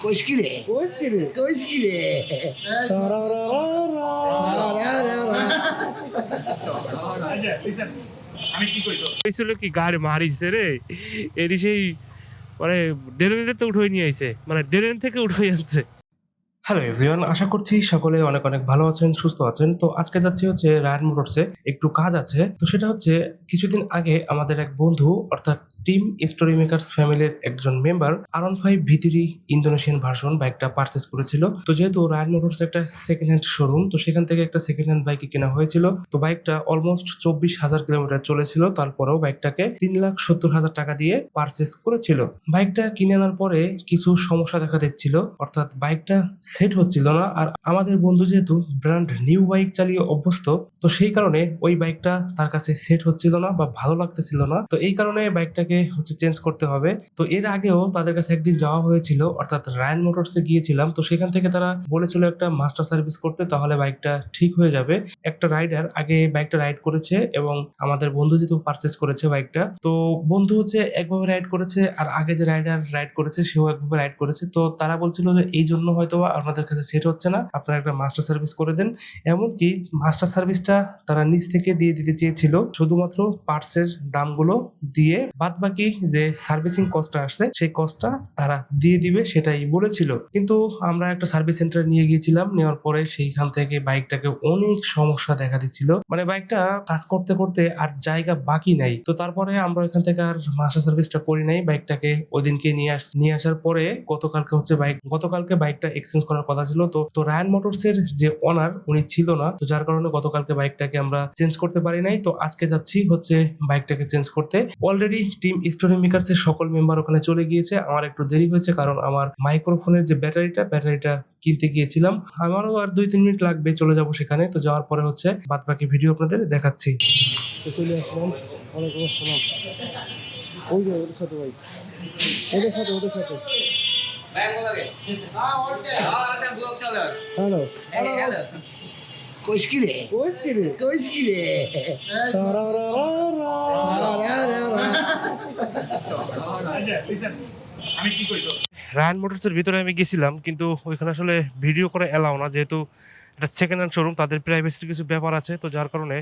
কইস কি রে কইস কি রে কইস কি রে হয়েছিল কি গাড়ি মারিছে রে এরি সেই মানে ডেরেনে তো উঠে নিয়ে আইছে মানে ডেরেন থেকে উঠে যাচ্ছে। হ্যালো এভরিওয়ান, আশা করছি সকলে অনেক অনেক ভালো আছেন, সুস্থ আছেন। তো আজকে যাচ্ছি হচ্ছে রায়ান মোটরসে, একটু কাজ আছে। তো সেটা হচ্ছে কিছুদিন আগে আমাদের এক বন্ধু অর্থাৎ টিম স্টোরি মেকার্স ফ্যামিলির একজন member R15 V3 Indonesian version বাইকটা পারচেস করেছিল। তো যেহেতু রায়ান মোটরস একটা সেকেন্ড হ্যান্ড শোরুম, তো সেখান থেকে একটা সেকেন্ড হ্যান্ড বাইক কেনা হয়েছিল। তো বাইকটা অলমোস্ট 24,000 কিলোমিটার চলেছিল, তারপরেও বাইকটাকে 3,70,000 টাকা দিয়ে পারচেস করেছিল। বাইকটা কিনে আনার পরে কিছু সমস্যা দেখা দিচ্ছিল, অর্থাৎ বাইকটা সেট হচ্ছিল না। আর আমাদের বন্ধু যেহেতু ব্র্যান্ড নিউ বাইক চালিয়ে অভ্যস্ত, তো সেই কারণে ওই বাইকটা তার কাছে সেট হচ্ছিল না বা ভালো লাগতেছিল না। তো এই কারণে বাইকটাকে হচ্ছে চেঞ্জ করতে হবে। তো এর আগেও তাদের কাছে একদিন যাওয়া হয়েছিল, অর্থাৎ রায়ান মোটরসে গিয়েছিলাম। তো সেখান থেকে তারা বলেছিল একটা মাস্টার সার্ভিস করতে, তাহলে বাইকটা ঠিক হয়ে যাবে। একটা রাইডার আগে বাইকটা রাইড করেছে এবং আমাদের বন্ধু যেহেতু পারচেস করেছে বাইকটা, তো বন্ধু হচ্ছে একভাবে রাইড করেছে আর আগে যে রাইডার রাইড করেছে সেও একভাবে রাইড করেছে। তো তারা বলছিল যে এই জন্য হয়তো আপনাদের কাছে সেট হচ্ছে না, আপনারা একটা মাস্টার সার্ভিস করে দেন। এমনকি মাস্টার সার্ভিসটা তারা নিজ থেকে দিয়ে দিতে চেয়েছিল, শুধুমাত্র পার্টসের দামগুলো দিয়ে বাদ বাকি যে সার্ভিসিং কস্টটা আসছে সেই কস্টটা তারা দিয়ে দিবে সেটাই বলেছিল। কিন্তু আমরা একটা সার্ভিস সেন্টারে নিয়ে গিয়েছিলাম, নেওয়ার পরে সেইখান থেকে বাইকটাকে অনেক সমস্যা দেখা দিচ্ছিল। মানে বাইকটা কাজ করতে করতে আর জায়গা বাকি নাই। তো তারপরে আমরা ওইখান থেকে আর মাস্টার সার্ভিসটা করি নাই, বাইকটাকে ওই দিনকে নিয়ে আসার পরে গতকালকে বাইকটা এক্সচেঞ্জ করার কথা ছিল। তো রায়ান মোটরস এর যে ওনার উনি ছিল না, তো যার কারণে গতকালকে বাইকটাকে আমরা চেঞ্জ করতে পারি নাই। তো আজকে যাচ্ছি হচ্ছে বাইকটাকে চেঞ্জ করতে। অলরেডি টিম স্টোরি মেকার্স এর সকল মেম্বার ওখানে চলে গিয়েছে। আমার একটু দেরি হয়েছে কারণ আমার মাইক্রোফোনের যে ব্যাটারিটা কিনতে গিয়েছিলাম। আমারও আর 2-3 মিনিট লাগবে, চলে যাব সেখানে। তো যাওয়ার পরে হচ্ছে বাদ বাকি ভিডিও আপনাদের দেখাচ্ছি। তো চলে আসলাম। ওয়ালাইকুম আসসালাম। ওই যে ওদের সাথে ভাই, ওদের সাথে হ্যালো হ্যালো কইস কি রে কইস কি রে কইস কি রে রায়ান মোটরসের ভিতরে আমি গেছিলাম, কিন্তু ওইখানে আসলে ভিডিও করে এলাও না, যেহেতু এটা সেকেন্ড হ্যান্ড শোরুম, তাদের প্রাইভেসির কিছু ব্যাপার আছে। তো যার কারণে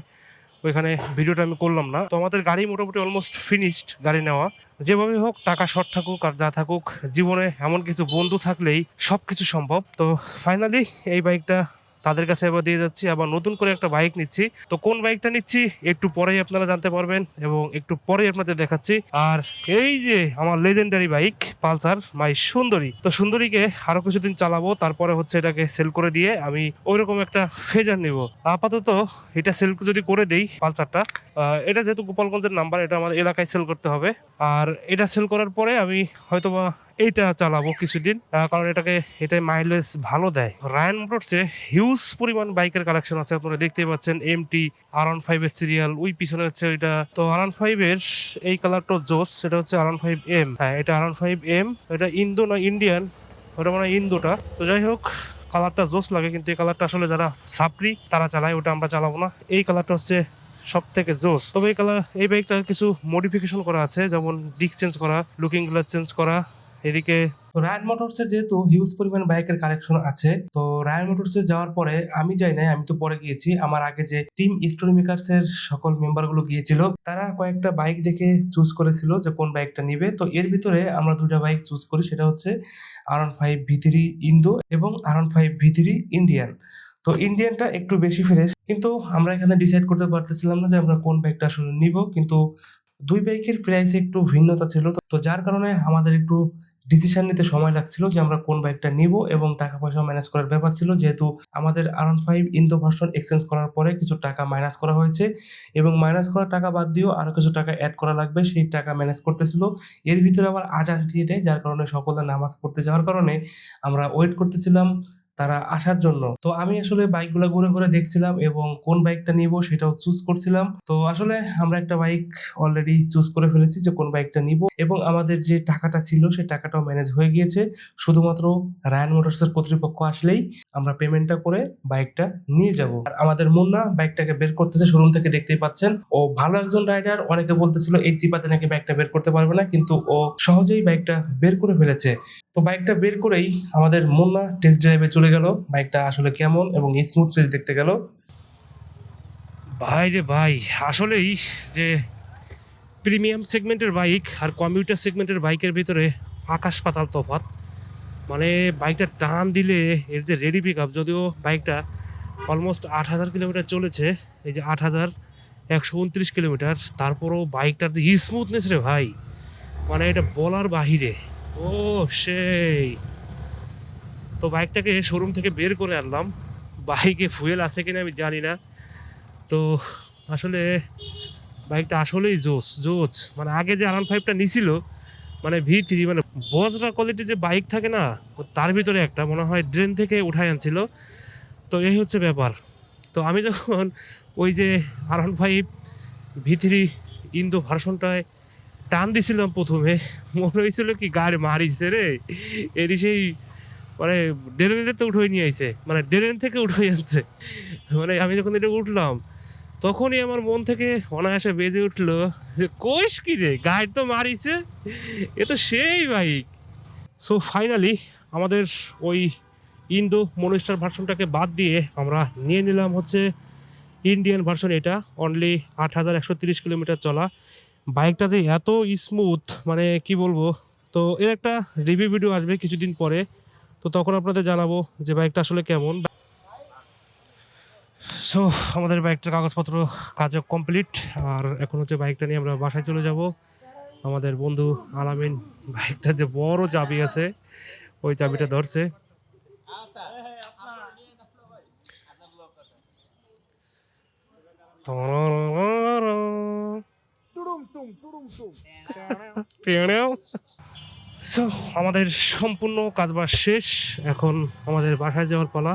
ওইখানে ভিডিওটা আমি করলাম না। তো আমাদের গাড়ি মোটামুটি অলমোস্ট ফিনিশড, গাড়ি নেওয়া। যেভাবে হোক, টাকা শর্ট থাকুক আর যা থাকুক, জীবনে এমন কিছু বন্ধু থাকলেই সব কিছু সম্ভব। তো ফাইনালি এই বাইকটা তাদের কাছে এবার দিয়ে যাচ্ছি, আবার নতুন করে একটা বাইক নিচ্ছি। তো কোন বাইকটা নিচ্ছি একটু পরেই আপনারা জানতে পারবেন এবং একটু পরেই আপনাদের দেখাচ্ছি। আর এই যে আমার লেজেন্ডারি বাইক পালসার মাই সুন্দরী, তো সুন্দরীকে আরো কিছুদিন চালাবো, তারপরে হচ্ছে এটাকে সেল করে দিয়ে আমি ওইরকম একটা ফেজার নিব। আপাতত এটা সেল যদি করে দেই পালসারটা, এটা যেহেতু গোপালগঞ্জের নাম্বার, এটা আমার এলাকায় সেল করতে হবে। আর এটা সেল করার পরে আমি হয়তোবা এইটা চালাবো কিছুদিন, কারণ এটাই মাইলেজ ভালো দেয়। রায়ান মোটরসে হিউজ পরিমাণ বাইকের কালেকশন আছে, আপনারা দেখতেই পাচ্ছেন। MT R15 এর সিরিয়াল, ওই পিছনে হচ্ছে ওইটা। তো R15 এর এই কালারটা জোস, সেটা হচ্ছে R15M। হ্যাঁ, এটা R15M। এটা ইন্দো না ইন্ডিয়ান, ওটা মানে ইন্দোটা। তো যাই হোক, কালারটা জোস লাগে, কিন্তু এই কালারটা আসলে যারা সাপ্রি তারা চালায়, ওটা আমরা চালাবো না। এই কালারটা হচ্ছে সব থেকে জোস। তবে এই বাইকটার কিছু মডিফিকেশন করা আছে, যেমন ডিস্ক চেঞ্জ করা, লুকিং গ্লাস চেঞ্জ করা। এদিকে রায়ান মোটরসে যেহেতু হিউজ পরিমাণ বাইকের কালেকশন আছে, তো রায়ান মোটরসে যাওয়ার পরে আমি যাই নাই, আমি তো পরে গিয়েছি। আমার আগে যে টিম স্টোরি মেকার্স এর সকল মেম্বার গুলো গিয়েছিল, তারা কয়েকটা বাইক দেখে চুজ করেছিল যে কোন বাইকটা নিবে। তো এর ভিতরে আমরা দুটা বাইক চুজ করি, সেটা হচ্ছে R15 V3 ইন্দো এবং R15 V3 ইন্ডিয়ান। তো ইন্ডিয়ানটা একটু বেশি ফ্রেশ, কিন্তু আমরা এখানে ডিসাইড করতে পারতেছিলাম না যে আমরা কোন বাইকটা আসলে নিব। কিন্তু দুই বাইকের প্রাইস একটু ভিন্নতা ছিল, তো যার কারণে আমাদের একটু ডিসিশন নিতে সময় লাগছিল যে আমরা কোন বাইকটা নিব, এবং টাকা পয়সা ম্যানেজ করার ব্যাপার ছিল, যেহেতু আমাদের R15 ইন্দো ভার্সন এক্সচেঞ্জ করার পরে কিছু টাকা মাইনাস করা হয়েছে, এবং মাইনাস করা টাকা বাদ দিয়েও আরো কিছু টাকা অ্যাড করা লাগবে, সেই টাকা ম্যানেজ করতেছিল। এর ভিতরে আবার আজান দিয়ে দেয়, যার কারণে সকলে নামাজ পড়তে যাওয়ার কারণে আমরা ওয়েট করতেছিলাম তারা আসার জন্য। তো আমি আসলে বাইকগুলো ঘুরে ঘুরে দেখছিলাম এবং কোন বাইকটা নিব সেটাও চুজ করছিলাম। তো আসলে আমরা একটা বাইক অলরেডি চুজ করে ফেলেছি যে কোন বাইকটা নিব, এবং আমাদের যে টাকাটা ছিল সেই টাকাটাও ম্যানেজ হয়ে গিয়েছে। শুধুমাত্র রায়ান মোটরসের কর্তৃপক্ষ আসলেই আমরা পেমেন্টটা করে বাইকটা নিয়ে যাব। আর আমাদের মুন্না বাইকটাকে বের করতেছে শোরুম থেকে, দেখতেই পাচ্ছেন। ও ভালো একজন রাইডার। অনেকে বলতেছিল এই চিপাতে নাকি বাইকটা বের করতে পারবে না, কিন্তু ও সহজেই বাইকটা বের করে ফেলেছে। তো বাইকটা বের করেই আমাদের মুন্না টেস্ট ড্রাইভে চলে গেল বাইকটা আসলে কেমন এবং স্মুথ টেস্ট দেখতে গেল। ভাই রে ভাই, আসলেই যে প্রিমিয়াম সেগমেন্টের বাইক আর কমিউটার সেগমেন্টের বাইকের ভিতরে আকাশ পাতাল তফাৎ। মানে বাইকটা টান দিলে এর যে রেডি পিক আপ, যদিও বাইকটা অলমোস্ট 8,000 কিলোমিটার চলেছে, এই যে 8,129 কিলোমিটার, তারপরও বাইকটার যে স্মুথনেস রে ভাই, মানে এটা বলার বাহিরে। ও সেই, তো বাইকটাকে শোরুম থেকে বের করে আনলাম। বাইকে ফুয়েল আছে কিনা আমি জানি না। তো আসলে বাইকটা আসলেই জোস জোস। মানে আগে যে R15টা নিছিল, মানে V3, মানে বজরা কোয়ালিটির যে বাইক থাকে না, তার ভিতরে একটা মনে হয় ড্রেন থেকে উঠায় আনছিল। তো এই হচ্ছে ব্যাপার। তো আমি যখন ওই যে R15 V3 ইন্দো ভার্সনটায় টান দিছিলাম প্রথমে, মনে হয়েছিল কি গাড়ি মারিছে রে। এরই সেই মানে ড্রেনে তো উঠে নিয়ে আইছে, মানে ড্রেন থেকে উঠে যাচ্ছে। মানে আমি যখন এটা উঠলাম, তখনই আমার মন থেকে অনায়াসে বেজে উঠলো যে কোষ কি রে, গাড়ি তো মারিছে, এ তো সেই বাইক। সো ফাইনালি আমাদের ওই ইন্দো মনস্টার ভার্সনটাকে বাদ দিয়ে আমরা নিয়ে নিলাম হচ্ছে ইন্ডিয়ান ভার্সন। এটা অনলি 8,130 কিলোমিটার চলা। বাইকটা যে এত স্মুথ, মানে কি বলবো। তো এর একটা রিভিউ ভিডিও আসবে কিছুদিন পরে, তো তখন আপনাদের জানাবো যে বাইকটা আসলে কেমন। সো আমাদের বাইকটার কাগজপত্র কাজ কমপ্লিট, আর এখন হচ্ছে বাইকটা নিয়ে আমরা বাসায় চলে যাব। আমাদের বন্ধু আলামিন বাইকটার যে বড় চাবি আছে ওই চাবিটা ধরছে। সো আমাদের সম্পূর্ণ কাজবাজ শেষ। এখন আমাদের বাসায় যাওয়ার পালা।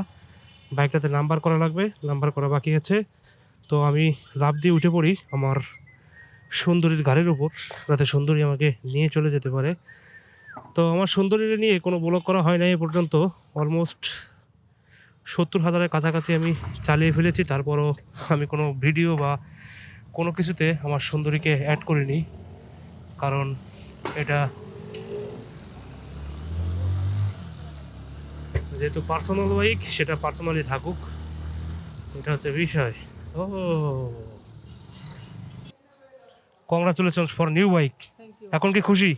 বাইকটাতে নাম্বার করা লাগবে, নাম্বার করা বাকি আছে। তো আমি লাফ দিয়ে উঠে পড়ি আমার সুন্দরীর গাড়ির উপর, যাতে সুন্দরী আমাকে নিয়ে চলে যেতে পারে। তো আমার সুন্দরীরে নিয়ে কোনো ব্লগ করা হয় না এ পর্যন্ত। অলমোস্ট 70,000-এর কাছাকাছি আমি চালিয়ে ফেলেছি, তারপরও আমি কোনো ভিডিও বা কোনো কিছুতে আমার সুন্দরীকে অ্যাড করিনি, কারণ এটা যেহেতু পার্সোনাল বাইক, সেটা পার্সোনালি থাকুক, এটা হচ্ছে বিষয়। ও, কংগ্রাচুলেশনস ফর নিউ বাইক। এখন কি খুশি?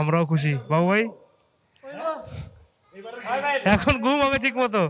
আমরাও খুশি বাবু ভাই। এখন ঘুম হবে ঠিক মতো।